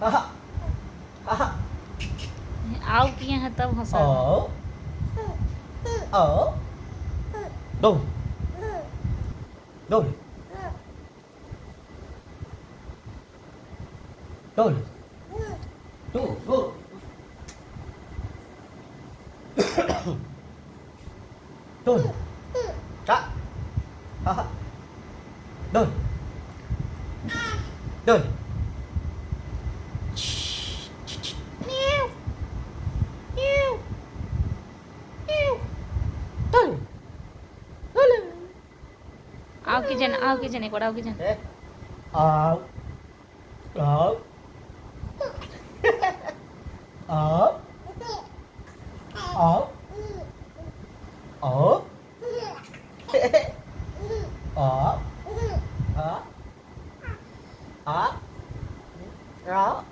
आओ किए हैं तब हंसा Đôi Đôi Đôi Đôi Đôi Đôi Cá Đôi Đôi Đôi आओ किचन एक बार आओ किचन Ở Ở Ở Ở Ở Ở Ở Ở Đó